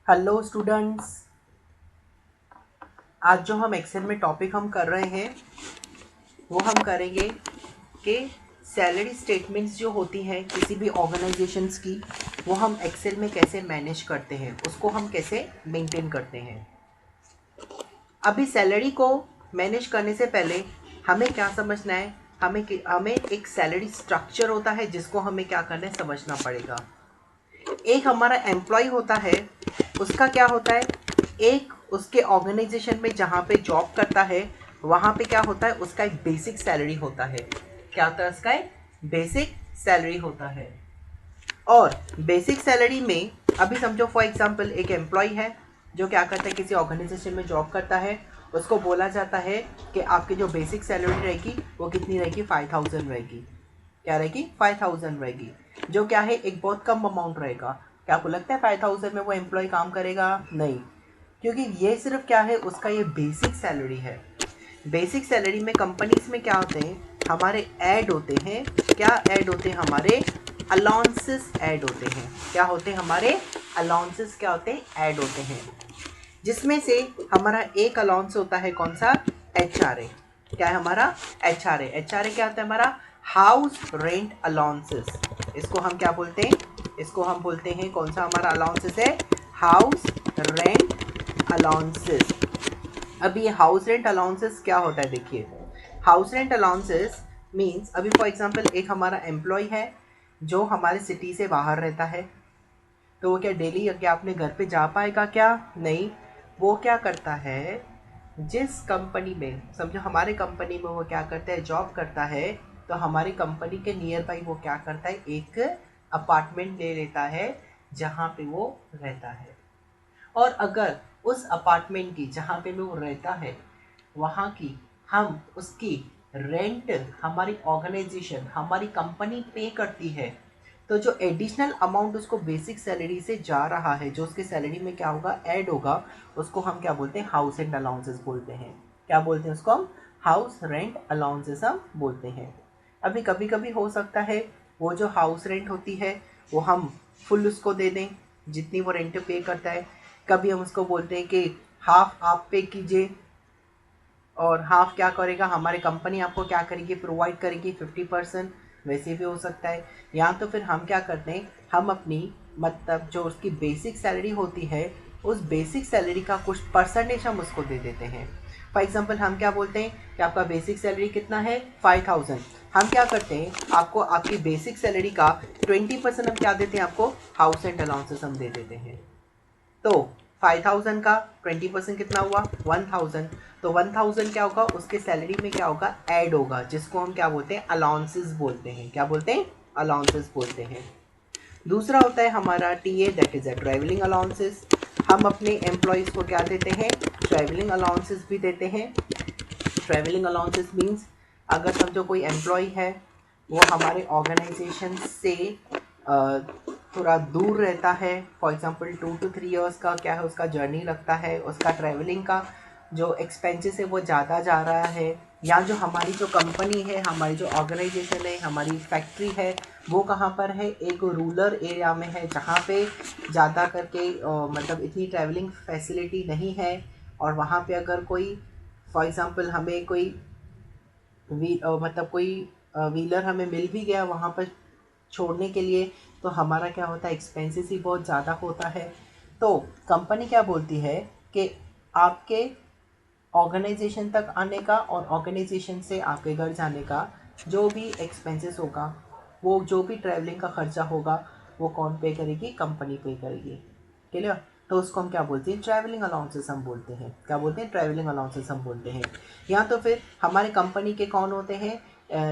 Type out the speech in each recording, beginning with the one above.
Hello students. आज जो हम एक्सेल में टॉपिक हम कर रहे हैं वो हम करेंगे कि सैलरी स्टेटमेंट्स जो होती हैं किसी भी ऑर्गेनाइजेशंस की, वो हम एक्सेल में कैसे मैनेज करते हैं, उसको हम कैसे मेंटेन करते हैं। अभी सैलरी को मैनेज करने से पहले हमें क्या समझना है, हमें एक सैलरी स्ट्रक्चर होता है जिसको हमें क्या करना है समझना पड़ेगा। एक हमारा एम्प्लॉय होता है, उसका क्या होता है, एक उसके ऑर्गेनाइजेशन में जहाँ पे जॉब करता है वहाँ पे क्या होता है, उसका एक बेसिक सैलरी होता है। क्या होता है, उसका एक बेसिक सैलरी होता है। और बेसिक सैलरी में अभी समझो फॉर एग्जांपल एक एम्प्लॉय है जो क्या करता है, किसी ऑर्गेनाइजेशन में जॉब करता है। उसको बोला जाता है कि आपकी जो बेसिक सैलरी रहेगी वो कितनी रहेगी, 5000 रहेगी। क्या रहेगी, 5000 रहेगी, जो क्या है एक बहुत कम अमाउंट रहेगा। क्या आपको लगता है 5000 में वो एम्प्लॉय काम करेगा? नहीं, क्योंकि ये सिर्फ क्या है, उसका ये बेसिक सैलरी है। बेसिक सैलरी में कंपनीज में क्या होते हैं, हमारे ऐड होते हैं। क्या ऐड होते हैं, हमारे अलाउंसेस ऐड होते हैं। क्या होते हैं, हमारे अलाउंसेस क्या होते हैं, ऐड होते हैं। जिसमें से हमारा एक अलाउंस होता है कौन सा, HRA। क्या है हमारा, HRA। HRA क्या होता है, हमारा हाउस रेंट अलाउंसेस। इसको हम क्या बोलते हैं, इसको हम बोलते हैं कौन सा हमारा अलाउंसेस है, हाउस रेंट अलाउंसेस। अभी ये हाउस रेंट अलाउंसेस क्या होता है, देखिए हाउस रेंट अलाउंसेस मीन्स, अभी फॉर एग्जांपल एक हमारा एम्प्लॉय है जो हमारे सिटी से बाहर रहता है, तो वो क्या डेली क्या अपने घर पे जा पाएगा? क्या नहीं। वो क्या करता है, जिस कंपनी में समझो हमारे कंपनी में वो क्या करता है, जॉब करता है, तो हमारी कंपनी के नियर बाई वो क्या करता है, एक अपार्टमेंट ले लेता है जहाँ पे वो रहता है। और अगर उस अपार्टमेंट की जहाँ पे वो रहता है वहाँ की हम उसकी रेंट हमारी ऑर्गेनाइजेशन हमारी कंपनी पे करती है, तो जो एडिशनल अमाउंट उसको बेसिक सैलरी से जा रहा है, जो उसके सैलरी में क्या होगा, ऐड होगा, उसको हम क्या बोलते हैं, हाउस रेंट अलाउंसेस बोलते हैं। क्या बोलते हैं उसको हम, हाउस रेंट अलाउंसेस हम बोलते हैं। अभी कभी कभी हो सकता है वो जो हाउस रेंट होती है वो हम फुल उसको दे दें जितनी वो रेंट पे करता है। कभी हम उसको बोलते हैं कि हाफ आप पे कीजिए, और हाफ क्या करेगा, हमारी कंपनी आपको क्या करेगी, प्रोवाइड करेगी 50%। वैसे भी हो सकता है। या तो फिर हम क्या करते हैं, हम अपनी मतलब जो उसकी बेसिक सैलरी होती है उस बेसिक सैलरी का कुछ परसेंटेज हम उसको दे देते हैं। फॉर एग्जाम्पल हम क्या बोलते हैं कि आपका बेसिक सैलरी कितना है, 5000। हम क्या करते हैं, आपको आपकी बेसिक सैलरी का 20% हम क्या देते हैं, आपको हाउस एंड अलाउंसेस हम दे देते हैं। तो 5000 का 20% कितना हुआ, 1000। तो 1000 क्या होगा, उसके सैलरी में क्या होगा, ऐड होगा, जिसको हम क्या बोलते हैं, अलाउंसेस बोलते हैं। क्या बोलते हैं, अलाउंसेस बोलते हैं। दूसरा होता है हमारा TA, that is a travelling allowances. हम अपने एम्प्लॉयज़ को क्या देते हैं, ट्रैवलिंग अलाउंसेस भी देते हैं। ट्रैवलिंग अलाउंसेस मीन्स, अगर समझो कोई एम्प्लॉय है वो हमारे ऑर्गेनाइजेशन से थोड़ा दूर रहता है, फॉर एग्जांपल 2 to 3 years का क्या है उसका जर्नी लगता है, उसका ट्रैवलिंग का जो एक्सपेंसेस है वो ज़्यादा जा रहा है, या जो हमारी जो कंपनी है, हमारी जो ऑर्गेनाइजेशन है, हमारी फैक्ट्री है, वो कहाँ पर है, एक रूरल एरिया में है जहाँ पे ज़्यादा करके मतलब इतनी ट्रैवलिंग फैसिलिटी नहीं है। और वहाँ पे अगर कोई फॉर एग्ज़ाम्पल हमें कोई मतलब कोई व्हीलर हमें मिल भी गया वहाँ पर छोड़ने के लिए, तो हमारा क्या होता है, एक्सपेंसेस ही बहुत ज़्यादा होता है। तो कंपनी क्या बोलती है कि आपके ऑर्गेनाइजेशन तक आने का और ऑर्गेनाइजेशन से आपके घर जाने का जो भी एक्सपेंसेस होगा, वो जो भी ट्रैवलिंग का खर्चा होगा, वो कौन पे करेगी, कंपनी पे करेगी। क्लियर? तो उसको हम क्या बोलते हैं, ट्रैवलिंग अलाउंसेस हम बोलते हैं। क्या बोलते हैं, ट्रैवलिंग अलाउंसेस हम बोलते हैं। या तो फिर हमारे कंपनी के कौन होते हैं,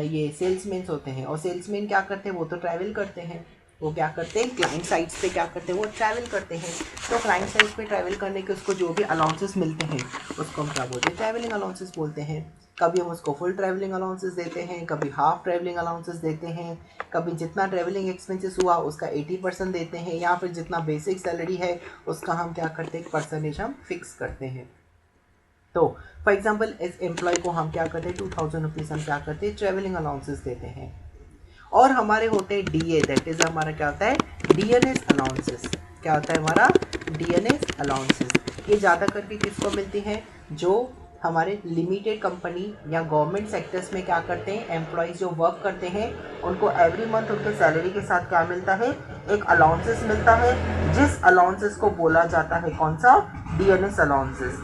ये सेल्समैन होते हैं। और सेल्समैन क्या करते हैं, वो तो ट्रैवल करते हैं। वो क्या करते हैं, क्लाइंट साइट्स पे क्या करते हैं, वो ट्रैवल करते हैं। तो क्लाइंट साइट्स पे ट्रैवल करने के उसको जो भी अलाउंसेस मिलते हैं उसको हम क्या बोलते हैं, ट्रैवलिंग अलाउंसेस बोलते हैं। कभी हम उसको फुल ट्रैवलिंग अलाउंसेस देते हैं, कभी हाफ ट्रैवलिंग अलाउंसेस देते हैं, कभी जितना ट्रैवलिंग एक्सपेंसेस हुआ उसका 80% देते हैं, या फिर जितना बेसिक सैलरी है उसका हम क्या करते हैं, परसेंटेज हम फिक्स करते हैं। तो फॉर एग्जाम्पल इस एम्प्लॉय को हम क्या करते हैं, 2000 रुपीज़ हम क्या करते हैं, ट्रैवलिंग अलाउंसेस देते हैं। और हमारे होते हैं डीए, दैट इज हमारा क्या होता है, डीएनएस अलाउंसेस। क्या होता है हमारा डीएनएस अलाउंसेस। ये ज़्यादा करके किसको मिलती हैं, जो हमारे लिमिटेड कंपनी या गवर्नमेंट सेक्टर्स में क्या करते हैं, एम्प्लॉयज़ जो वर्क करते हैं उनको एवरी मंथ उनके सैलरी के साथ क्या मिलता है, एक अलाउंसेस मिलता है, जिस अलाउंसेस को बोला जाता है कौन सा, डीएनएस अलाउंसेस।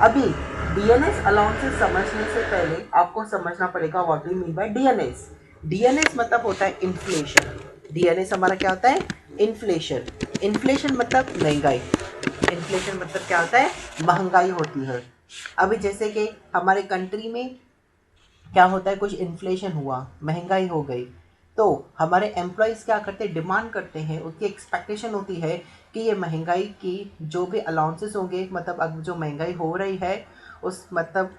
अभी डीएनएस अलाउंसेस समझने से पहले आपको समझना पड़ेगा what do mean by DNS. DNS मतलब होता है इन्फ्लेशन। डीएनएस हमारा क्या होता है, इन्फ्लेशन। इन्फ्लेशन मतलब महंगाई। इन्फ्लेशन मतलब क्या होता है, महंगाई होती है। अभी जैसे कि हमारे कंट्री में क्या होता है, कुछ इन्फ्लेशन हुआ, महंगाई हो गई, तो हमारे एम्प्लॉयज़ क्या करते हैं, डिमांड करते हैं, उनकी एक्सपेक्टेशन होती है कि ये महंगाई की जो भी अलाउंसेस होंगे, मतलब अब जो महंगाई हो रही है उस मतलब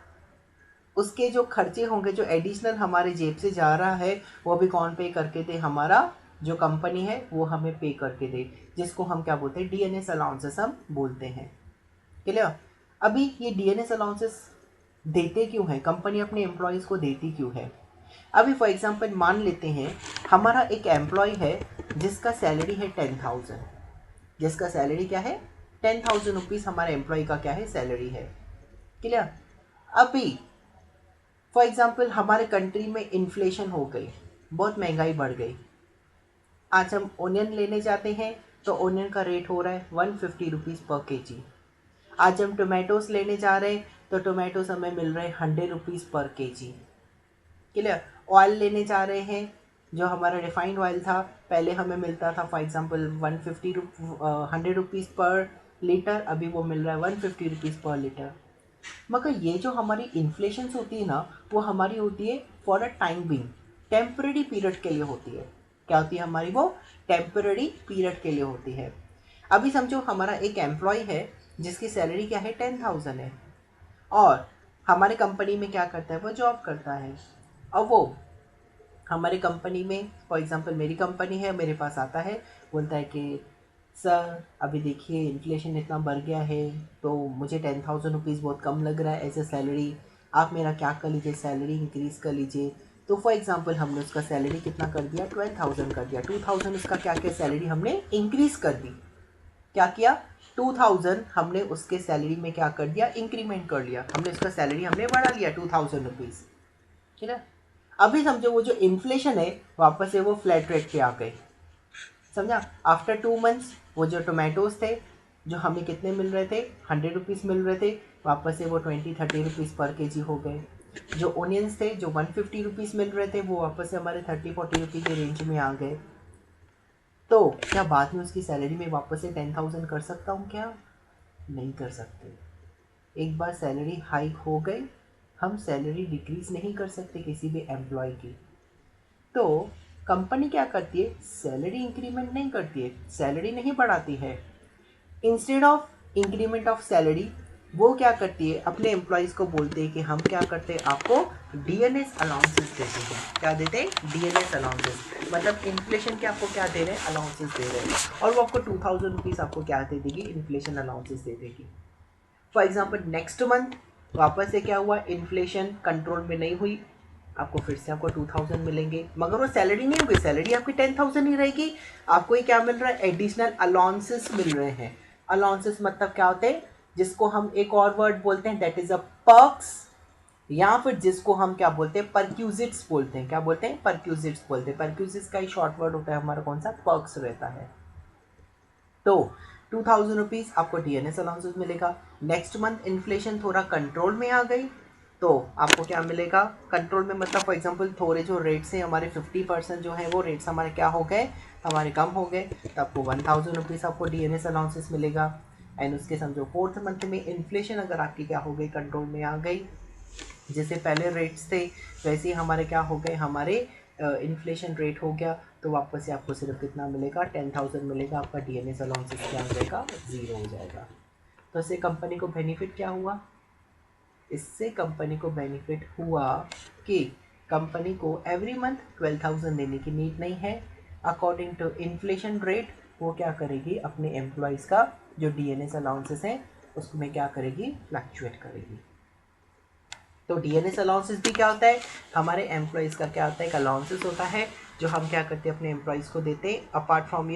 उसके जो खर्चे होंगे, जो एडिशनल हमारे जेब से जा रहा है, वो भी कौन पे करके दे, हमारा जो कंपनी है वो हमें पे करके दे, जिसको हम क्या बोलते हैं, डीएनएस अलाउंसेस हम बोलते हैं। क्लियर। अभी ये डीएनएस अलाउंसेस देते क्यों हैं, कंपनी अपने एम्प्लॉयज़ को देती क्यों है। अभी फॉर एग्जांपल मान लेते हैं हमारा एक एम्प्लॉय है जिसका सैलरी है 10,000, जिसका सैलरी क्या है 10,000 रुपीज़, हमारे एम्प्लॉय का क्या है, सैलरी है। क्लियर। अभी फॉर एग्जांपल हमारे कंट्री में इन्फ्लेशन हो गई, बहुत महंगाई बढ़ गई। आज हम ओनियन लेने जाते हैं तो ओनियन का रेट हो रहा है 150 रुपीज़ पर केजी। आज हम टोमेटोज लेने जा रहे हैं तो टोमेटोज हमें मिल रहे हैं 100 रुपीज़ पर केजी। क्लियर। ऑयल लेने जा रहे हैं, जो हमारा रिफाइंड ऑयल था पहले हमें मिलता था फॉर एग्जांपल 100 रुपीज़ पर लीटर, अभी वो मिल रहा है 150 रुपीज़ पर लीटर। मगर ये जो हमारी इन्फ्लेशन होती है ना, वो हमारी होती है for a time being, temporary period के लिए होती है। क्या होती है हमारी, वो टेम्पररी पीरियड के लिए होती है। अभी समझो हमारा एक एम्प्लॉय है जिसकी सैलरी क्या है 10,000 है, और हमारे कंपनी में क्या करता है, वो जॉब करता है। और वो हमारे कंपनी में फॉर एग्जांपल मेरी कंपनी है, मेरे पास आता है, बोलता है कि सर अभी देखिए इन्फ्लेशन इतना बढ़ गया है तो मुझे 10,000 रुपीज़ बहुत कम लग रहा है एज ए सैलरी, आप मेरा क्या कर लीजिए, सैलरी इंक्रीज़ कर लीजिए। तो फॉर एग्जांपल हमने उसका सैलरी कितना कर दिया, 12,000 कर दिया, 2,000 उसका क्या किया, सैलरी हमने इंक्रीज़ कर दी। क्या किया, 2,000 हमने उसके सैलरी में क्या कर दिया, इंक्रीमेंट कर लिया, हमने उसका सैलरी हमने बढ़ा लिया 2,000 रुपीज़। ठीक है। अभी समझो वो जो इन्फ्लेशन है वापस से वो फ्लैट रेट पे आ गए, समझा। आफ्टर 2 मंथ्स वो जो टोमेटोज थे जो हमें कितने मिल रहे थे, 100 रुपीज़ मिल रहे थे, वापस से वो 20-30 रुपीज़ पर केजी हो गए। जो ओनियंस थे जो 150 रुपीज़ मिल रहे थे वो वापस से हमारे 30-40 रुपीज़ के रेंज में आ गए। तो क्या बाद में उसकी सैलरी में वापस से 10,000 कर सकता हूँ क्या, नहीं कर सकते। एक बार सैलरी हाइक हो गई, हम सैलरी डिक्रीज़ नहीं कर सकते किसी भी एम्प्लॉय की। तो कंपनी क्या करती है, सैलरी इंक्रीमेंट नहीं करती है, सैलरी नहीं बढ़ाती है। Instead of increment of salary वो क्या करती है, अपने एम्प्लॉयज़ को बोलते हैं कि हम क्या करते हैं, आपको डीएनएस अलाउंसेस देते हैं। क्या देते हैं, डीएनएस अलाउंसेस, मतलब इन्फ्लेशन के आपको क्या दे रहे हैं, अलाउंसेस दे रहे हैं, और वो आपको 2,000 रुपीज़ आपको क्या दे देगी, इन्फ्लेशन अलाउंसेस दे देगी। फॉर एग्जाम्पल नेक्स्ट मंथ वापस से क्या हुआ, इन्फ्लेशन कंट्रोल में नहीं हुई, आपको फिर से आपको 2,000 मिलेंगे, मगर वो सैलरी नहीं होगी, सैलरी आपकी 10,000 ही रहेगी। आपको ये क्या मिल रहा है, एडिशनल अलाउंसेस मिल रहे हैं। अलाउंसेस मतलब क्या होते हैं, जिसको हम एक और वर्ड बोलते हैं दैट इज अ पर्क्स, या फिर जिसको हम क्या बोलते हैं, परक्यूजिट्स बोलते हैं। क्या बोलते हैं, परक्यूजिट्स बोलते हैं। परक्यूजिट्स का ही शॉर्ट वर्ड होता है हमारा कौन सा, पर्क्स रहता है। तो 2,000 रुपीज़ आपको डीएनएस अलाउंसेस मिलेगा। नेक्स्ट मंथ इन्फ्लेशन थोड़ा कंट्रोल में आ गई तो आपको क्या मिलेगा, कंट्रोल में मतलब फॉर एग्जांपल थोड़े जो रेट्स हैं हमारे 50% जो है वो रेट्स हमारे क्या हो गए, हमारे कम हो गए, तो आपको 1,000 रुपीज़ आपको डीएनएस अलाउंसेस मिलेगा। एंड उसके समझो 4th मंथ में इन्फ्लेशन अगर आपकी क्या हो गई, कंट्रोल में आ गई, जैसे पहले रेट्स थे वैसे ही हमारे क्या हो गए, हमारे इन्फ्लेशन रेट हो गया, तो वापस से आपको सिर्फ कितना मिलेगा, 10,000 मिलेगा। आपका डीएनएस अलाउंसेस क्या हो जाएगा, 0 हो जाएगा। तो इससे कंपनी को बेनिफिट क्या हुआ, इससे कंपनी को बेनिफिट हुआ कि कंपनी को एवरी मंथ 12,000 देने की नीड नहीं है। अकॉर्डिंग टू इन्फ्लेशन रेट वो क्या करेगी, अपने एम्प्लॉयज़ का जो डीएनएस अलाउंसेस हैं उसमें क्या करेगी, फ्लक्चुएट करेगी। तो डीएनएस अलाउंसेस भी क्या होता है, हमारे एम्प्लॉयज़ का क्या होता है, एक अलाउंसेस होता है जो हम क्या करते हैं अपने एम्प्लॉयज़ को देते हैं apart from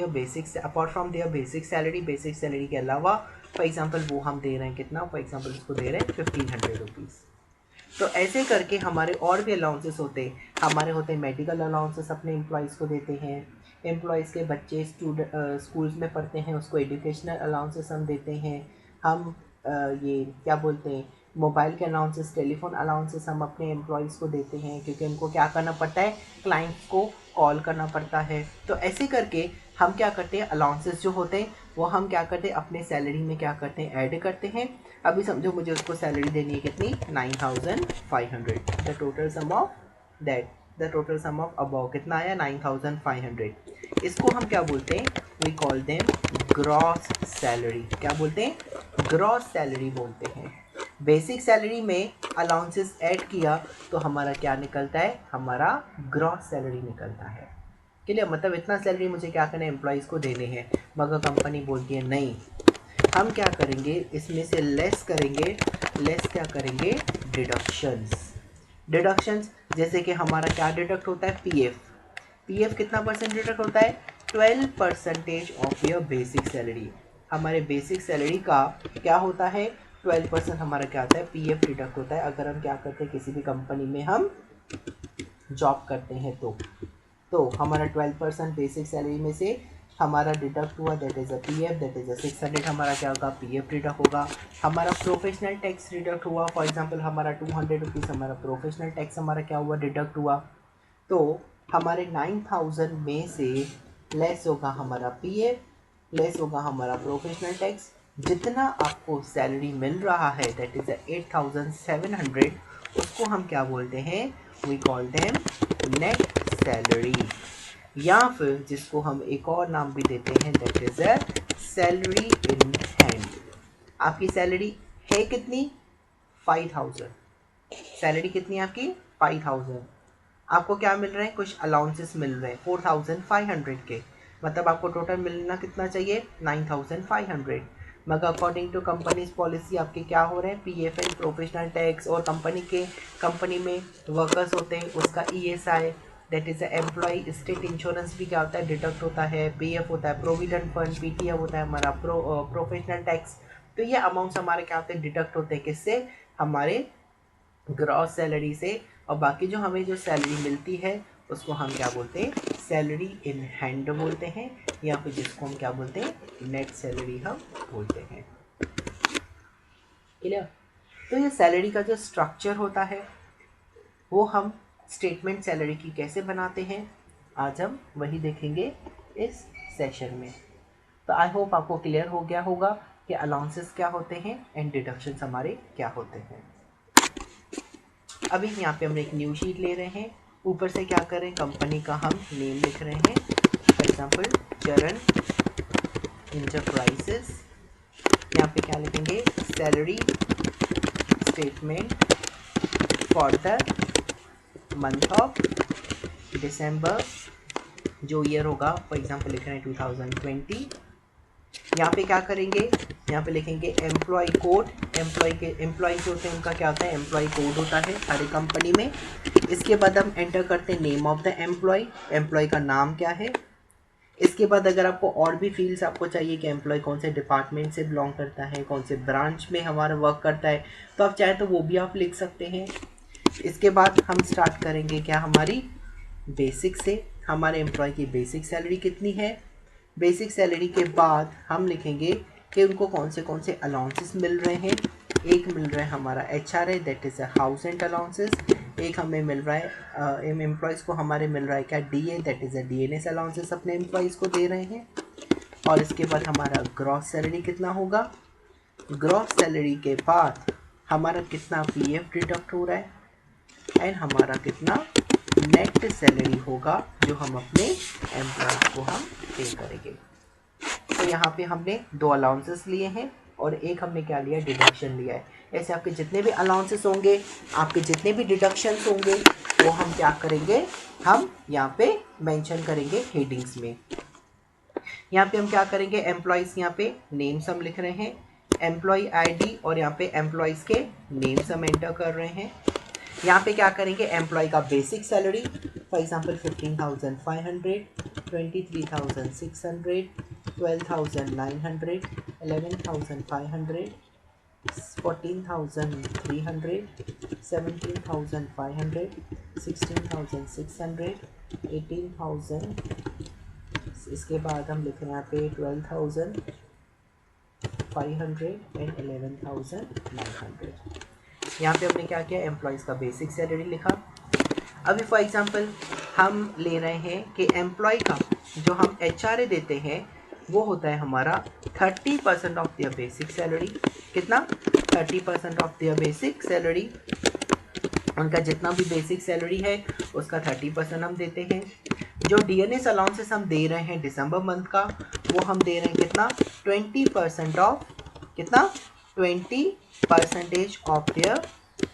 their basic salary के अलावा। फॉर एग्जांपल वो हम दे रहे हैं कितना, फॉर एग्जांपल उसको दे रहे हैं 1500 रुपीज़। तो ऐसे करके हमारे और भी अलाउंसेस होते हैं, हमारे होते हैं मेडिकल अलाउंसेस अपने एम्प्लॉयज़ को देते हैं, एम्प्लॉयज़ के बच्चे स्कूल्स में पढ़ते हैं उसको एजुकेशनल अलाउंसेस हम देते हैं, हम ये क्या बोलते हैं मोबाइल के अलाउंसेस, टेलीफोन अलाउंसेस हम अपने एम्प्लॉयज़ को देते हैं क्योंकि उनको क्या करना पड़ता है, क्लाइंट्स को कॉल करना पड़ता है। तो ऐसे करके हम क्या करते हैं, अलाउंसेस जो होते हैं वो हम क्या करते हैं अपने सैलरी में क्या करते हैं, ऐड करते हैं। अभी समझो मुझे उसको सैलरी देनी है कितनी, 9500, the total sum of above कितना आया, 9500। इसको हम क्या बोलते हैं, we call them gross salary. क्या बोलते हैं, ग्रॉस सैलरी बोलते हैं। बेसिक सैलरी में अलाउंसेस ऐड किया तो हमारा क्या निकलता है, हमारा ग्रॉस सैलरी निकलता है। क्लियर, मतलब इतना सैलरी मुझे क्या करना है, एम्प्लॉयज़ को देने हैं, मगर कंपनी बोलती है नहीं, हम क्या करेंगे इसमें से लेस करेंगे, लेस क्या करेंगे, डिडक्शंस जैसे कि हमारा क्या डिडक्ट होता है, पीएफ कितना परसेंट डिडक्ट होता है, 12% ऑफ योर बेसिक सैलरी। हमारे बेसिक सैलरी का क्या होता है, 12% हमारा क्या होता है, पीएफ डिडक्ट होता है अगर हम क्या करते हैं किसी भी कंपनी में हम जॉब करते हैं तो हमारा 12% बेसिक सैलरी में से हमारा डिडक्ट हुआ, that is a PF, that is a 600 हमारा क्या होगा, पीएफ डिडक्ट होगा। हमारा प्रोफेशनल टैक्स डिडक्ट हुआ, फॉर एग्जांपल हमारा 200 रुपीज़ हमारा प्रोफेशनल टैक्स हमारा क्या हुआ, डिडक्ट हुआ। तो हमारे 9000 में से लेस होगा हमारा पीएफ, लेस होगा हमारा प्रोफेशनल टैक्स। जितना आपको सैलरी मिल रहा है दैट इज़ 8700, उसको हम क्या बोलते हैं, we call them net salary, या फिर जिसको हम एक और नाम भी देते हैं that is a salary in hand. आपकी सैलरी है कितनी, 5000, सैलरी कितनी है आपकी, 5000। आपको क्या मिल रहे हैं, कुछ अलाउंसेस मिल रहे हैं 4500 के, मतलब आपको टोटल मिलना कितना चाहिए, 9500। मगर अकॉर्डिंग टू कंपनीज पॉलिसी आपके क्या हो रहे हैं, पीएफ एंड प्रोफेशनल टैक्स, और कंपनी में वर्कर्स होते हैं उसका ESI, that is employ state insurance भी क्या होता है, डिडक्ट होता है, पीएफ होता है, प्रोविडेंट फंड, पीटीएफ होता है हमारा, प्रोफेशनल टैक्स। तो ये अमाउंट्स हमारे क्या होते हैं, डिडक्ट होते हैं किससे, हमारे ग्रॉस सैलरी से। और बाकी जो हमें जो सैलरी मिलती है उसको हम क्या बोलते हैं, सैलरी इन हैंड बोलते हैं, या फिर जिसको हम क्या बोलते हैं, नेट सैलरी हम बोलते हैं। क्लियर। तो ये सैलरी का जो स्ट्रक्चर होता है वो हम स्टेटमेंट सैलरी की कैसे बनाते हैं, आज हम वही देखेंगे इस सेशन में। तो आई होप आपको क्लियर हो गया होगा कि अलाउंसेस क्या होते हैं एंड डिडक्शंस हमारे क्या होते हैं। अभी यहाँ पे हम एक न्यू शीट ले रहे हैं, ऊपर से क्या करें, कंपनी का हम नेम लिख रहे हैं, फॉर एग्जांपल चरण इंटरप्राइजेस। यहाँ पे क्या लिखेंगे, salary statement for the month of दिसंबर, जो ईयर होगा फॉर एग्जांपल लिख रहे हैं 2020। यहाँ पे क्या करेंगे, यहाँ पे लिखेंगे एम्प्लॉय कोड, एम्प्लॉय जो होते हैं उनका क्या होता है, एम्प्लॉय कोड होता है हर एक कंपनी में। इसके बाद हम एंटर करते हैं नेम ऑफ द एम्प्लॉय का नाम क्या है। इसके बाद अगर आपको और भी फील्ड्स आपको चाहिए कि एम्प्लॉय कौन से डिपार्टमेंट से बिलोंग करता है, कौन से ब्रांच में हमारा वर्क करता है, तो आप चाहे तो वो भी आप लिख सकते हैं। इसके बाद हम स्टार्ट करेंगे क्या, हमारी बेसिक से, हमारे एम्प्लॉय की बेसिक सैलरी कितनी है। बेसिक सैलरी के बाद हम लिखेंगे कि उनको कौन से अलाउंसेस मिल रहे हैं। एक मिल रहा है हमारा HRA, that is a house rent allowances. एक हमें मिल रहा है एम्प्लॉयज़ को हमारे मिल रहा है क्या, DA, that is a DNS allowances अपने एम्प्लॉयज़ को दे रहे हैं। और इसके बाद हमारा ग्रॉस सैलरी कितना होगा, ग्रॉस सैलरी के बाद हमारा कितना PF डिडक्ट हो रहा है, एंड हमारा कितना नेट सैलरी होगा जो हम अपने एम्प्लॉयज़ को हम पे करेंगे। तो यहाँ पे हमने 2 अलाउंसेस लिए हैं और एक हमने क्या लिया, डिडक्शन लिया है। ऐसे आपके जितने भी अलाउंसेस होंगे, आपके जितने भी डिडक्शंस होंगे, वो हम क्या करेंगे, हम यहाँ पे मेंशन करेंगे हेडिंग्स में। यहाँ पे हम क्या करेंगे, एम्प्लॉयज़ यहाँ पे नेम्स हम लिख रहे हैं, एम्प्लॉय ID, और यहाँ पे एम्प्लॉयज़ के नेम्स हम एंटर कर रहे हैं। यहाँ पे क्या करेंगे, एम्प्लॉय का बेसिक सैलरी फॉर एग्जांपल 15,500, 23,600, 12,900, 11,500, 14,300, 17,500, 16,600, 18,000, इसके बाद हम लिख रहे हैं यहाँ पे 12,500 एंड 11,900। यहाँ पे हमने क्या किया, एम्प्लॉयज़ का बेसिक सैलरी लिखा। अभी फॉर एग्जांपल हम ले रहे हैं कि एम्प्लॉय का जो हम HRA देते हैं वो होता है हमारा 30% ऑफ देयर बेसिक सैलरी। कितना, 30% ऑफ देयर बेसिक सैलरी। उनका जितना भी बेसिक सैलरी है उसका 30% हम देते हैं। जो DNS अलाउंसेस हम दे रहे हैं दिसंबर मंथ का, वो हम दे रहे हैं कितना, 20% ऑफ, कितना, 20% of their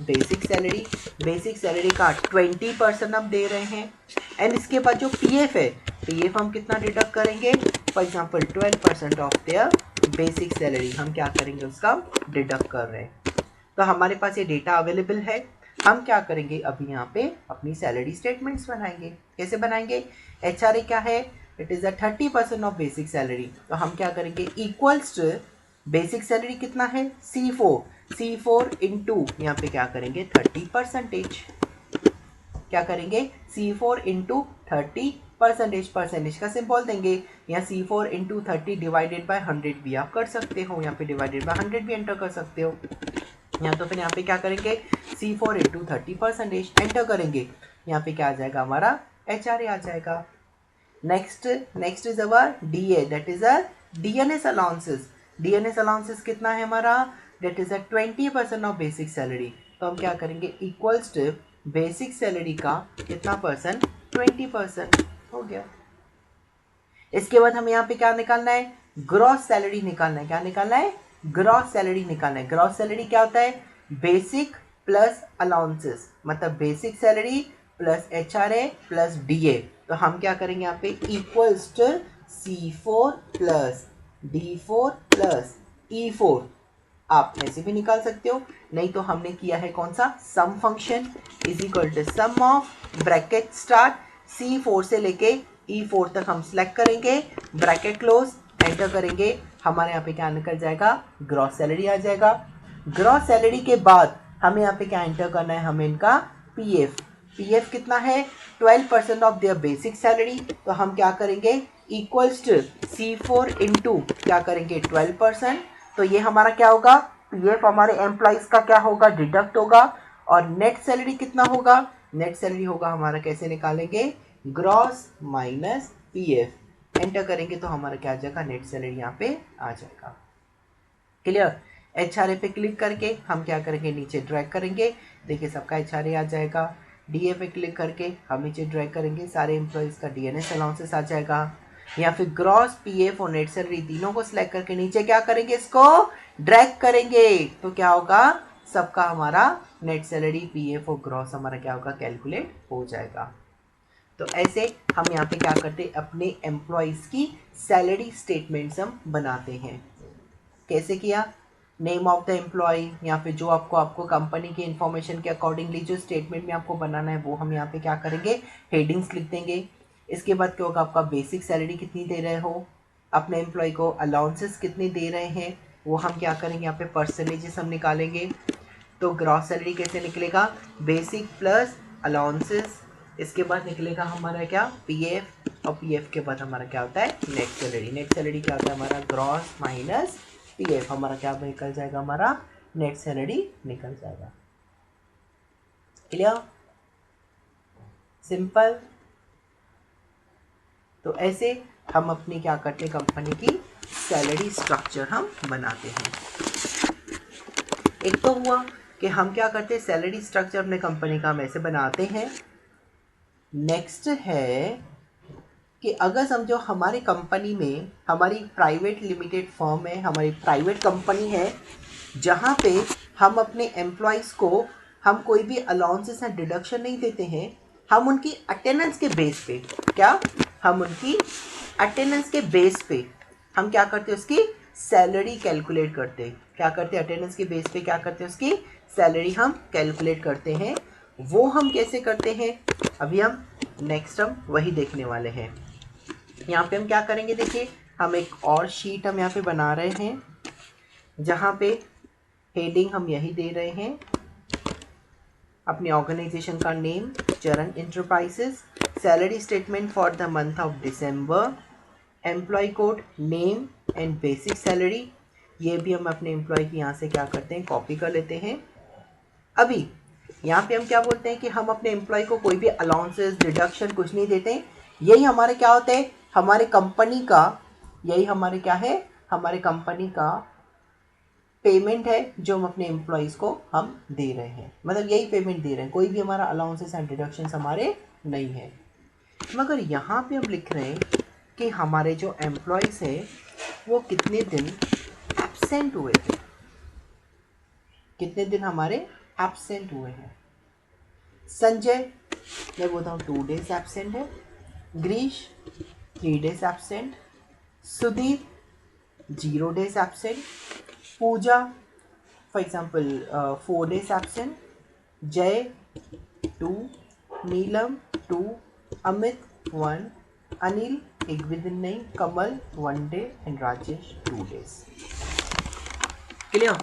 basic salary. Basic salary का 20% हम दे रहे हैं। एंड इसके बाद जो PF है, PF हम कितना डिडक्ट करेंगे, for example 12% of their basic salary हम क्या करेंगे, उसका डिडक्ट कर रहे हैं। तो हमारे पास ये डेटा अवेलेबल है। हम क्या करेंगे, अभी यहाँ पे अपनी सैलरी स्टेटमेंट्स बनाएंगे। कैसे बनाएंगे, HRA क्या है, it is 30% of basic salary. तो हम क्या करेंगे, इक्वल्स टू बेसिक सैलरी कितना है, C4 इंटू यहाँ पे क्या करेंगे 30%। क्या करेंगे, C4 इंटू 30%, परसेंटेज का सिंबल देंगे। यहाँ C4 इंटू 30 डिवाइडेड बाय 100 भी आप कर सकते हो, यहाँ पे डिवाइडेड बाय 100 भी एंटर कर सकते हो। यहाँ तो फिर यहाँ पे क्या करेंगे, C4 इंटू 30% एंटर करेंगे। यहाँ पे क्या आ जाएगा, हमारा HRA आ जाएगा। Next is our DA, that is a DNS allowances. DNS allowances कितना है हमारा, that is 20% of basic salary. तो हम क्या करेंगे, इक्वल्स टू बेसिक सैलरी का कितना परसेंट, 20% हो गया। इसके बाद हमें यहाँ पे क्या निकालना है, ग्रॉस सैलरी निकालना है। क्या निकालना है, ग्रॉस सैलरी निकालना है। ग्रॉस सैलरी क्या होता है, बेसिक प्लस अलाउंसेस, मतलब basic salary plus HRA plus DA। तो हम क्या करेंगे यहाँ पे, equals to C4 plus D4 plus E4। आप ऐसे भी निकाल सकते हो, नहीं तो हमने किया है कौन सा, sum function is equal to sum of bracket start C4 से लेके E4 तक हम सिलेक्ट करेंगे, ब्रैकेट क्लोज, एंटर करेंगे। हमारे यहाँ पे क्या निकल जाएगा, ग्रॉस सैलरी आ जाएगा। ग्रॉस सैलरी के बाद हमें यहाँ पे क्या एंटर करना है, हमें इनका PF कितना है, 12% ऑफ देयर बेसिक सैलरी। तो हम क्या करेंगे, इक्वल्स टू C4 इंटू क्या करेंगे 12%। तो ये हमारा क्या होगा, PF हमारे एम्प्लॉइज का क्या होगा, डिडक्ट होगा। और नेट सैलरी कितना होगा, नेट सैलरी होगा हमारा, कैसे निकालेंगे, ग्रॉस माइनस PF। एंटर करेंगे तो हमारा क्या आ जाएगा, नेट सैलरी यहाँ पे आ जाएगा। क्लियर। HRA पे क्लिक करके हम क्या करेंगे, नीचे ड्रैग करेंगे, देखिए सबका HRA आ जाएगा। DA पे क्लिक करके हम नीचे ड्रैग करेंगे, सारे एम्प्लॉइज का DNS अलाउंसेस आ जाएगा। या फिर ग्रॉस PF और नेट सैलरी तीनों को सिलेक्ट करके नीचे क्या करेंगे, इसको ड्रैग करेंगे, तो क्या होगा, सबका हमारा नेट सैलरी PF और ग्रॉस हमारा क्या होगा, कैलकुलेट हो जाएगा। तो ऐसे हम यहाँ पे क्या करते हैं, अपने एम्प्लॉइज की सैलरी स्टेटमेंट्स हम बनाते हैं। कैसे किया, नेम ऑफ द एम्प्लॉय, या फिर जो आपको कंपनी की इंफॉर्मेशन के अकॉर्डिंगली जो स्टेटमेंट में आपको बनाना है वो हम यहाँ पे क्या करेंगे, हेडिंग्स लिख देंगे। इसके बाद क्या होगा, आपका बेसिक सैलरी कितनी दे रहे हो, अपने एम्प्लॉय को अलाउंसेस कितने दे रहे हैं, वो हम क्या करेंगे, यहाँ पे परसेंटेजेस हम निकालेंगे। तो ग्रॉस सैलरी कैसे निकलेगा, बेसिक प्लस अलाउंसेस, इसके बाद निकलेगा हमारा क्या, PF, और PF के बाद हमारा क्या होता है, नेट सैलरी। नेट सैलरी क्या होता है हमारा, ग्रॉस माइनस PF, हमारा क्या निकल जाएगा, हमारा नेट सैलरी निकल जाएगा। Clear, simple. तो ऐसे हम अपनी क्या करते हैं, कंपनी की सैलरी स्ट्रक्चर हम बनाते हैं। एक तो हुआ कि हम क्या करते हैं, सैलरी स्ट्रक्चर अपने कंपनी का हम ऐसे बनाते हैं। नेक्स्ट है कि अगर समझो हमारी कंपनी में, हमारी प्राइवेट लिमिटेड फर्म है, हमारी प्राइवेट कंपनी है, जहाँ पे हम अपने एम्प्लॉयज़ को हम कोई भी अलाउंसेस या डिडक्शन नहीं देते हैं, हम उनकी अटेंडेंस के बेस पे, क्या, हम उनकी अटेंडेंस के बेस पे हम क्या करते हैं, उसकी सैलरी कैलकुलेट करते हैं। क्या करते हैं, अटेंडेंस के बेस पे क्या करते हैं, उसकी सैलरी हम कैलकुलेट करते हैं। वो हम कैसे करते हैं अभी हम नेक्स्ट हम वही देखने वाले हैं। यहाँ पे हम क्या करेंगे, देखिए हम एक और शीट हम यहाँ पे बना रहे हैं जहाँ पे हेडिंग हम यही दे रहे हैं, अपने ऑर्गेनाइजेशन का name Charan enterprises, salary statement for the month of December, employ code, name and basic salary. ये भी हम अपने एम्प्लॉय की यहाँ से क्या करते हैं, कॉपी कर लेते हैं। अभी यहाँ पे हम क्या बोलते हैं कि हम अपने एम्प्लॉय को कोई भी अलाउंसेस डिडक्शन कुछ नहीं देते हैं। यही हमारे क्या होता है, हमारे कंपनी का, यही हमारे क्या है, हमारे कंपनी का पेमेंट है जो हम अपने एम्प्लॉयज़ को हम दे रहे हैं, मतलब यही पेमेंट दे रहे हैं, कोई भी हमारा अलाउंसेस एंड डिडक्शंस हमारे नहीं है। मगर यहाँ पे हम लिख रहे हैं कि हमारे जो एम्प्लॉयज़ है वो कितने दिन एब्सेंट हुए थे, कितने दिन हमारे एब्सेंट हुए हैं। संजय मैं बोलता हूँ 2 days एब्सेंट है, Girish 3 days absent, Sudhir 0 days absent, Pooja for example 4 days absent, Jay 2, नीलम 2, अमित 1, अनिल एक भी दिन नहीं, कमल 1 day and Rajesh 2 days। Clear?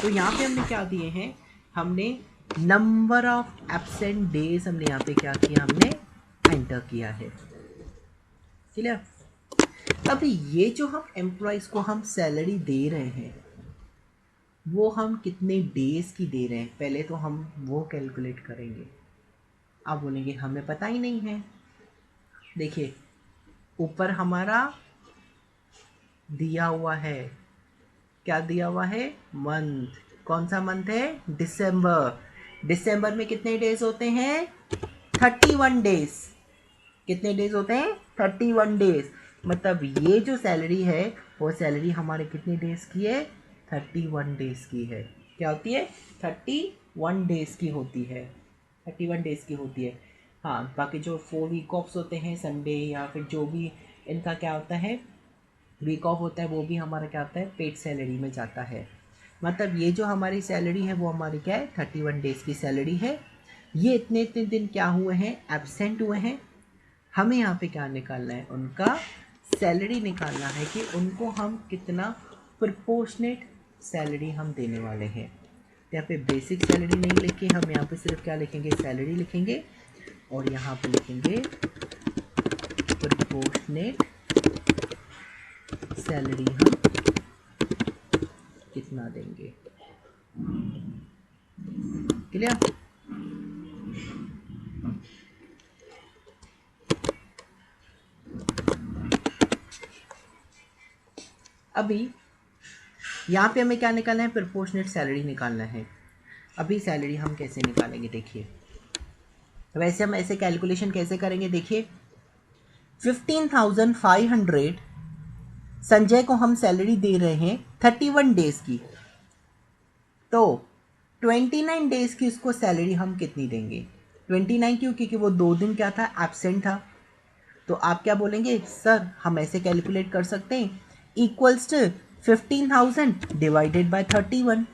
तो यहाँ पे हमने क्या दिए हैं, हमने नंबर ऑफ एब्सेंट डेज हमने यहाँ पे क्या किया, हमने एंटर किया है। क्लियर? अभी ये जो हम एम्प्लॉयज को हम सैलरी दे रहे हैं वो हम कितने डेज की दे रहे हैं, पहले तो हम वो कैलकुलेट करेंगे। आप बोलेंगे हमें पता ही नहीं है। देखिए ऊपर हमारा दिया हुआ है, क्या दिया हुआ है, मंथ, कौन सा मंथ है, दिसंबर। दिसंबर में कितने डेज होते हैं, 31 डेज। कितने डेज होते हैं, 31 डेज। मतलब ये जो सैलरी है वो सैलरी हमारे कितने डेज की है, 31 डेज की है। क्या होती है, 31 डेज की होती है, 31 डेज की होती है। हाँ बाकी जो 4 वीक ऑफ्स होते हैं, संडे या फिर जो भी इनका क्या होता है वीक ऑफ होता है, वो भी हमारा क्या होता है, पेड सैलरी में जाता है। मतलब ये जो हमारी सैलरी है वो हमारी क्या है, 31 डेज की सैलरी है। ये इतने इतने दिन क्या हुए हैं, एब्सेंट हुए हैं। हमें यहाँ पे क्या निकालना है, उनका सैलरी निकालना है कि उनको हम कितना प्रोपोर्शनेट सैलरी हम देने वाले हैं। यहाँ पे बेसिक सैलरी नहीं लिखे, हम यहाँ पे सिर्फ क्या लिखेंगे, सैलरी लिखेंगे और यहाँ पे लिखेंगे प्रोपोर्शनेट सैलरी हम कितना देंगे। क्लियर? अभी यहाँ पे हमें क्या निकालना है, प्रोपोर्शनेट सैलरी निकालना है। अभी सैलरी हम कैसे निकालेंगे, देखिए वैसे हम ऐसे कैलकुलेशन कैसे करेंगे, देखिए 15,500 संजय को हम सैलरी दे रहे हैं 31 डेज की, तो 29 डेज की उसको सैलरी हम कितनी देंगे, 29 क्यों, क्योंकि वो 2 दिन क्या था, एब्सेंट था। तो आप क्या बोलेंगे, सर हम ऐसे कैलकुलेट कर सकते हैं, equals to 15,000 divided by 31,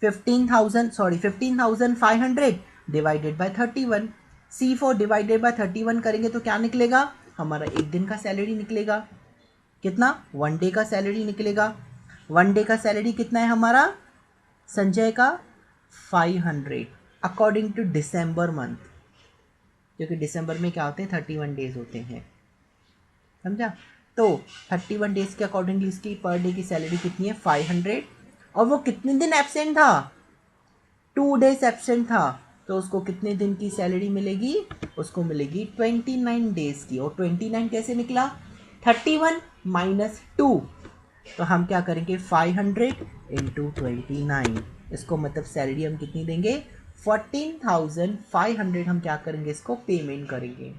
15,500 divided by 31। C4 divided by 31 करेंगे तो क्या निकलेगा, हमारा एक दिन का सैलरी निकलेगा। कितना, 1 डे का सैलरी निकलेगा। 1 डे का सैलरी कितना है हमारा, संजय का 500 अकॉर्डिंग टू दिसंबर मंथ, क्योंकि दिसंबर में क्या होते हैं, 31 डेज होते हैं, समझा। तो 31 डेज के अकॉर्डिंगली इसकी पर डे की सैलरी कितनी है, 500। और वो कितने दिन एब्सेंट था, 2 days एब्सेंट था, तो उसको कितने दिन की सैलरी मिलेगी, उसको मिलेगी 29 डेज की। और 29 कैसे निकला, 31 माइनस 2, तो हम क्या करेंगे 500 इंटू 29, इसको मतलब सैलरी हम कितनी देंगे, 14,500 हम क्या करेंगे, इसको पेमेंट करेंगे।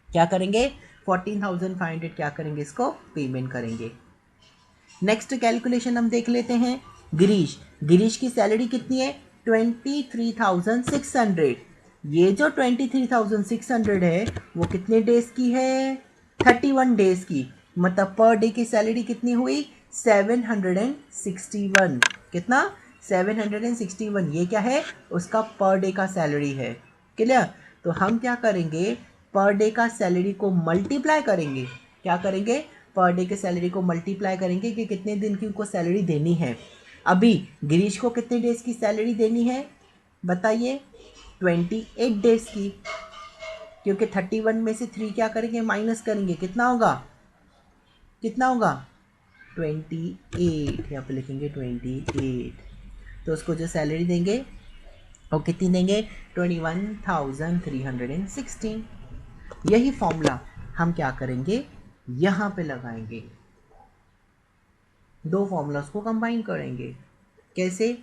क्या करेंगे, 14,500 क्या करेंगे, इसको पेमेंट करेंगे। नेक्स्ट कैलकुलेशन हम देख लेते हैं, गिरीश, गिरीश की सैलरी कितनी है, 23,600। ये जो 23,600 है वो कितने डेज की है, 31 डेज की। मतलब पर डे की सैलरी कितनी हुई, 761। कितना, 761, ये क्या है, उसका पर डे का सैलरी है। क्लियर? तो हम क्या करेंगे, पर डे का सैलरी को मल्टीप्लाई करेंगे। क्या करेंगे, पर डे के सैलरी को मल्टीप्लाई करेंगे कि कितने दिन की उनको सैलरी देनी है। अभी गिरीश को कितने डेज की सैलरी देनी है बताइए, 28 डेज की, क्योंकि 31 में से 3 क्या करेंगे, माइनस करेंगे, कितना होगा, कितना होगा, 28, यहाँ पे लिखेंगे 28। तो उसको जो सैलरी देंगे वो कितनी देंगे, 21,316। यही फॉर्मूला हम क्या करेंगे, यहाँ पे लगाएंगे, दो फॉर्मूलास को कंबाइन करेंगे। कैसे,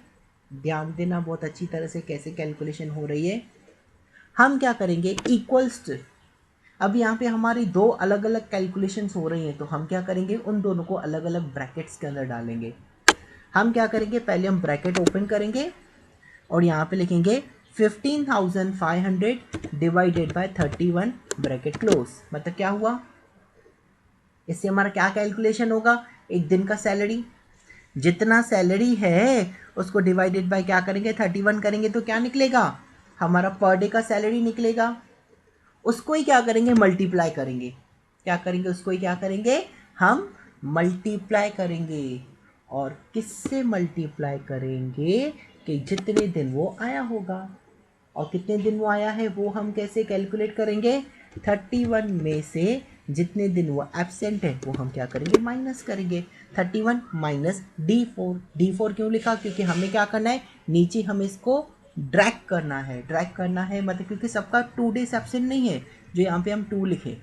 ध्यान देना बहुत अच्छी तरह से कैसे कैलकुलेशन हो रही है। हम क्या करेंगे, इक्वल्स टू, अब यहाँ पे हमारी दो अलग अलग कैलकुलेशंस हो रही हैं, तो हम क्या करेंगे, उन दोनों को अलग अलग ब्रैकेट्स के अंदर डालेंगे। हम क्या करेंगे, पहले हम ब्रैकेट ओपन करेंगे और यहाँ पे लिखेंगे 15,500 डिवाइडेड बाय 31 ब्रैकेट क्लोज। मतलब क्या हुआ, इससे हमारा क्या कैलकुलेशन होगा, एक दिन का सैलरी, जितना सैलरी है उसको डिवाइडेड बाय क्या करेंगे, 31 करेंगे, तो क्या निकलेगा, हमारा पर डे का सैलरी निकलेगा। उसको ही क्या करेंगे, मल्टीप्लाई करेंगे। क्या करेंगे, उसको ही क्या करेंगे, हम मल्टीप्लाई करेंगे। और किससे मल्टीप्लाई करेंगे, कि जितने दिन वो आया होगा। और कितने दिन वो आया है वो हम कैसे कैलकुलेट करेंगे, 31 में से जितने दिन वो एब्सेंट है वो हम क्या करेंगे, माइनस करेंगे। 31 माइनस D4, D4 क्यों लिखा, क्योंकि हमें क्या करना है, नीचे हमें इसको ड्रैग करना है, ड्रैग करना है मतलब क्योंकि सबका 2 डेज एब्सेंट नहीं है, जो यहाँ पे हम 2 लिखे।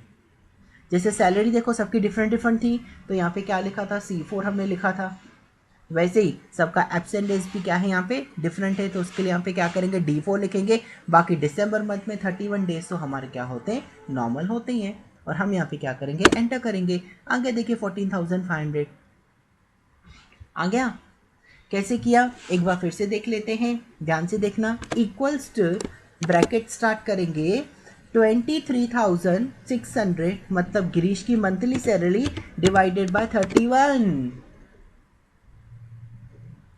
जैसे सैलरी देखो सबकी डिफरेंट डिफरेंट थी, तो यहाँ पे क्या लिखा था, C4 हमने लिखा था। वैसे ही सबका एब्सेंट डेज भी क्या है, यहाँ पे डिफरेंट है, तो उसके लिए यहाँ पे क्या करेंगे, D4 लिखेंगे। बाकी दिसंबर मंथ में 31 डेज तो हमारे क्या होते हैं, नॉर्मल होते ही हैं। और हम यहाँ पे क्या करेंगे, एंटर करेंगे। आगे देखिए 14,500 आ गया। कैसे किया, एक बार फिर से देख लेते हैं, ध्यान से देखना। इक्वल्स टू, ब्रैकेट स्टार्ट करेंगे 23,600, मतलब गिरीश की monthly salary divided by 31,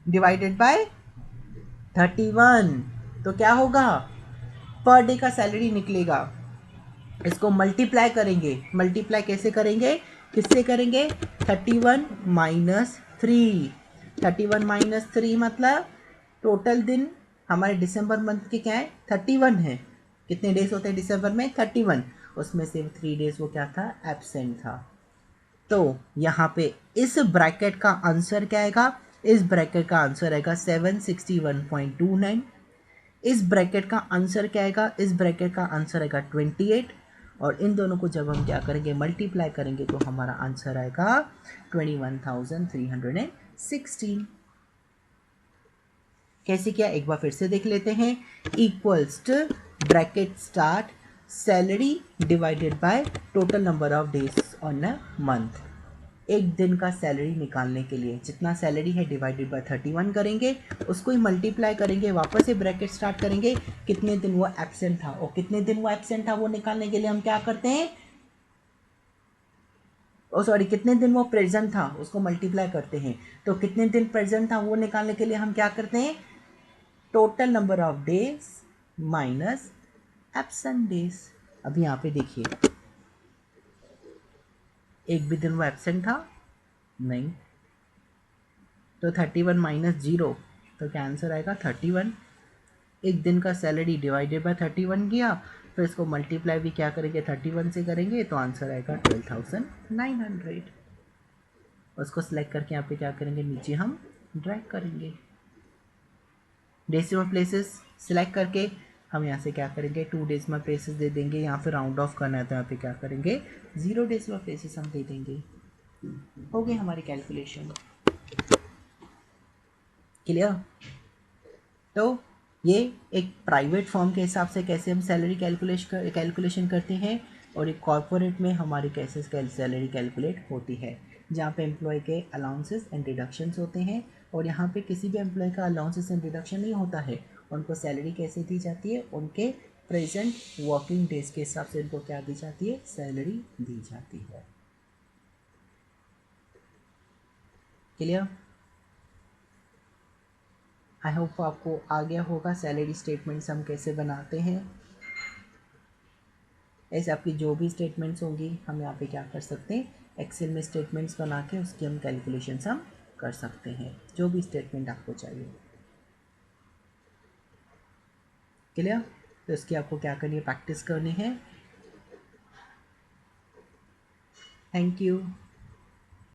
divided by 31, तो क्या होगा, पर डे का सैलरी निकलेगा। इसको मल्टीप्लाई करेंगे, मल्टीप्लाई कैसे करेंगे, किससे करेंगे, 31 माइनस 3, 31 माइनस 3 मतलब टोटल दिन हमारे दिसंबर मंथ के क्या है, 31 है। कितने डेज होते हैं दिसंबर में, 31, उसमें से 3 डेज वो क्या था, एब्सेंट था। तो यहाँ पे इस ब्रैकेट का आंसर क्या आएगा, इस ब्रैकेट का आंसर आएगा 761.29। इस ब्रैकेट का आंसर क्या आएगा, इस ब्रैकेट का आंसर आएगा 28। और इन दोनों को जब हम क्या करेंगे, मल्टीप्लाई करेंगे, तो हमारा आंसर आएगा 21,316। कैसे किया, एक बार फिर से देख लेते हैं। Equals to, bracket start, salary divided by total number of days on a month. एक दिन का सैलरी निकालने के लिए जितना सैलरी है डिवाइडेड बाय 31 करेंगे, उसको ही मल्टीप्लाई करेंगे, वापस से ब्रैकेट स्टार्ट करेंगे, कितने दिन वो एब्सेंट था, और कितने दिन वो एब्सेंट था वो निकालने के लिए हम क्या करते हैं, सॉरी कितने दिन वो प्रेजेंट था उसको मल्टीप्लाई करते हैं। तो कितने दिन प्रेजेंट था वो निकालने के लिए हम क्या करते हैं, total number of days minus absent days. अब यहाँ पे देखिए, एक भी दिन वो एब्सेंट था नहीं, तो 31 माइनस 0, तो क्या आंसर आएगा 31। एक दिन का सैलरी डिवाइडेड बाय 31 किया, फिर इसको मल्टीप्लाई भी क्या करेंगे, 31 से करेंगे, तो आंसर आएगा 12,900। उसको सिलेक्ट करके यहाँ पे क्या करेंगे, नीचे हम ड्रैग करेंगे। डेसिमल प्लेसेस सिलेक्ट करके हम यहाँ से क्या करेंगे, 2 डेसिमल प्लेसेस दे देंगे। यहाँ पे राउंड ऑफ करना है तो यहाँ पे क्या करेंगे, 0 डेसिमल प्लेसेस हम दे देंगे। हो गई हमारी कैलकुलेशन। क्लियर? तो ये एक प्राइवेट फॉर्म के हिसाब से कैसे हम सैलरी कैलकुलेशन करते हैं, और एक कॉर्पोरेट में हमारी कैसे सैलरी कैलकुलेट होती है, जहाँ पे एम्प्लॉय के अलाउंसेस एंड डिडक्शंस होते हैं। और यहाँ पे किसी भी एम्प्लॉय का अलाउंसेस एंड डिडक्शन नहीं होता है, उनको सैलरी कैसे दी जाती है, उनके प्रेजेंट वर्किंग डेज के हिसाब से उनको क्या दी जाती है, सैलरी दी जाती है। क्लियर? आई होप आपको आ गया होगा सैलरी स्टेटमेंट्स हम कैसे बनाते हैं। ऐसे आपकी जो भी स्टेटमेंट्स होंगी हम यहाँ पे क्या कर सकते हैं, एक्सेल में स्टेटमेंट्स बना के उसकी हम कैलकुलेशंस हम कर सकते हैं, जो भी स्टेटमेंट आपको चाहिए। क्लियर? तो इसकी आपको क्या करनी है, प्रैक्टिस करनी है। Thank you.